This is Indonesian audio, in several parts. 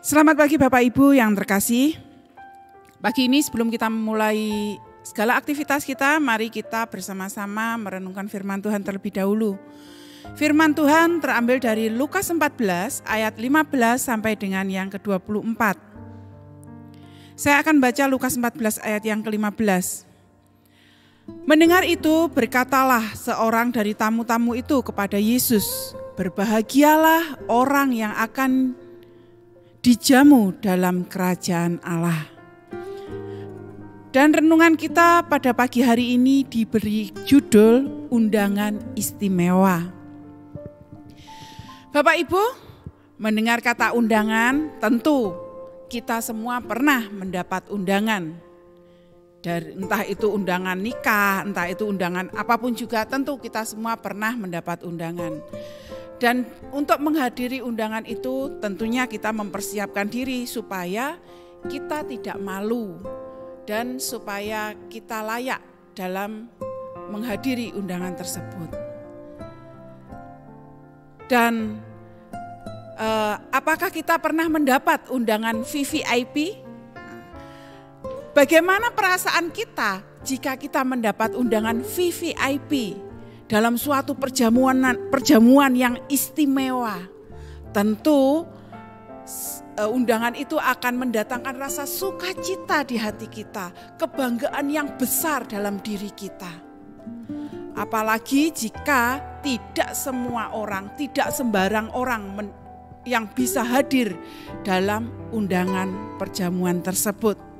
Selamat pagi Bapak Ibu yang terkasih. Pagi ini sebelum kita memulai segala aktivitas kita, mari kita bersama-sama merenungkan firman Tuhan terlebih dahulu. Firman Tuhan terambil dari Lukas 14 ayat 15 sampai dengan yang ke-24. Saya akan baca Lukas 14 ayat yang ke-15. Mendengar itu, berkatalah seorang dari tamu-tamu itu kepada Yesus, "Berbahagialah orang yang akan dijamu dalam kerajaan Allah." Dan renungan kita pada pagi hari ini diberi judul Undangan Istimewa. Bapak Ibu, mendengar kata undangan, tentu kita semua pernah mendapat undangan. Dari entah itu undangan nikah, entah itu undangan apapun juga, tentu kita semua pernah mendapat undangan. Dan untuk menghadiri undangan itu tentunya kita mempersiapkan diri supaya kita tidak malu dan supaya kita layak dalam menghadiri undangan tersebut. Dan apakah kita pernah mendapat undangan VVIP? Bagaimana perasaan kita jika kita mendapat undangan VVIP? Dalam suatu perjamuan yang istimewa, tentu undangan itu akan mendatangkan rasa sukacita di hati kita, kebanggaan yang besar dalam diri kita. Apalagi jika tidak semua orang, tidak sembarang orang yang bisa hadir dalam undangan perjamuan tersebut.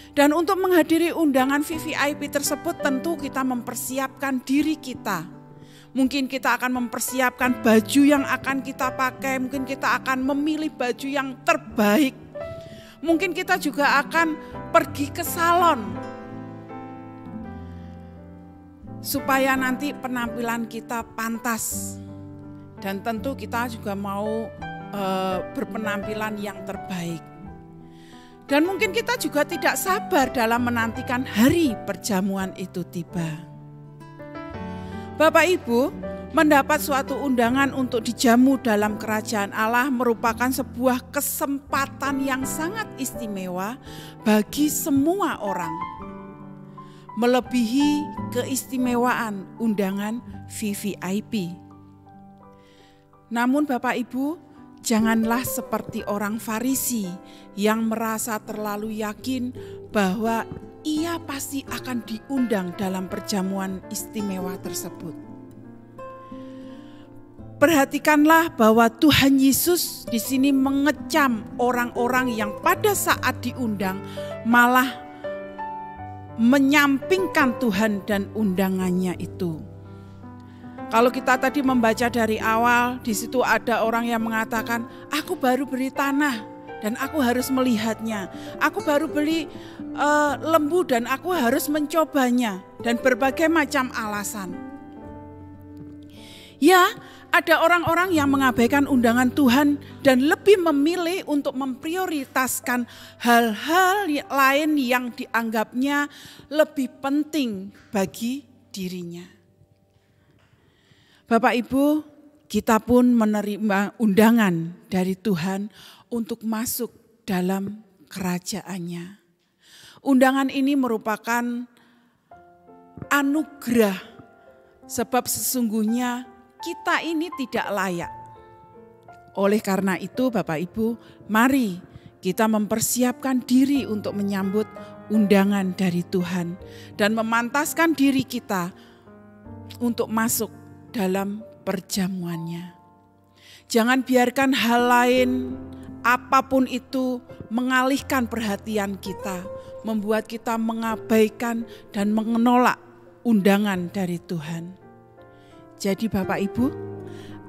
Dan untuk menghadiri undangan VVIP tersebut tentu kita mempersiapkan diri kita. Mungkin kita akan mempersiapkan baju yang akan kita pakai, mungkin kita akan memilih baju yang terbaik. Mungkin kita juga akan pergi ke salon supaya nanti penampilan kita pantas. Dan tentu kita juga mau berpenampilan yang terbaik. Dan mungkin kita juga tidak sabar dalam menantikan hari perjamuan itu tiba. Bapak Ibu, mendapat suatu undangan untuk dijamu dalam kerajaan Allah merupakan sebuah kesempatan yang sangat istimewa bagi semua orang. Melebihi keistimewaan undangan VVIP. Namun Bapak Ibu, janganlah seperti orang Farisi yang merasa terlalu yakin bahwa ia pasti akan diundang dalam perjamuan istimewa tersebut. Perhatikanlah bahwa Tuhan Yesus di sini mengecam orang-orang yang pada saat diundang malah menyampingkan Tuhan dan undangannya itu. Kalau kita tadi membaca dari awal, di situ ada orang yang mengatakan, aku baru beli tanah dan aku harus melihatnya. Aku baru beli lembu dan aku harus mencobanya. Dan berbagai macam alasan. Ya, ada orang-orang yang mengabaikan undangan Tuhan dan lebih memilih untuk memprioritaskan hal-hal lain yang dianggapnya lebih penting bagi dirinya. Bapak Ibu, kita pun menerima undangan dari Tuhan untuk masuk dalam kerajaannya. Undangan ini merupakan anugerah, sebab sesungguhnya kita ini tidak layak. Oleh karena itu Bapak Ibu, mari kita mempersiapkan diri untuk menyambut undangan dari Tuhan dan memantaskan diri kita untuk masuk dalam perjamuannya. Jangan biarkan hal lain apapun itu mengalihkan perhatian kita, membuat kita mengabaikan dan menolak undangan dari Tuhan. Jadi Bapak Ibu,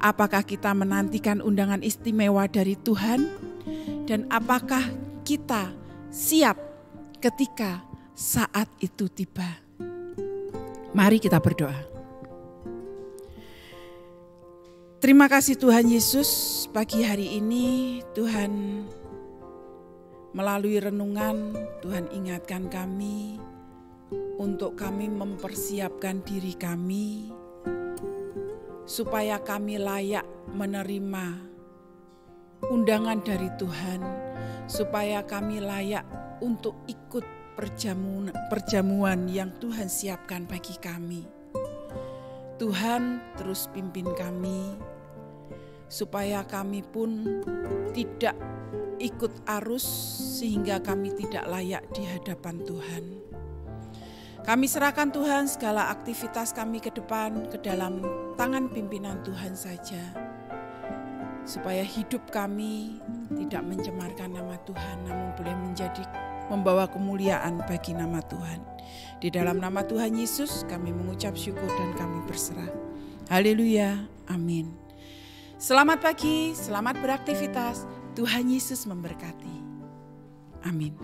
apakah kita menantikan undangan istimewa dari Tuhan? Dan apakah kita siap ketika saat itu tiba? Mari kita berdoa. Terima kasih Tuhan Yesus, pagi hari ini Tuhan melalui renungan Tuhan ingatkan kami untuk kami mempersiapkan diri kami supaya kami layak menerima undangan dari Tuhan supaya kami layak untuk ikut perjamuan yang Tuhan siapkan bagi kami. Tuhan terus pimpin kami supaya kami pun tidak ikut arus sehingga kami tidak layak di hadapan Tuhan. Kami serahkan Tuhan segala aktivitas kami ke depan ke dalam tangan pimpinan Tuhan saja. Supaya hidup kami tidak mencemarkan nama Tuhan, namun boleh membawa kemuliaan bagi nama Tuhan. Di dalam nama Tuhan Yesus kami mengucap syukur dan kami berserah. Haleluya, amin. Selamat pagi, selamat beraktivitas. Tuhan Yesus memberkati. Amin.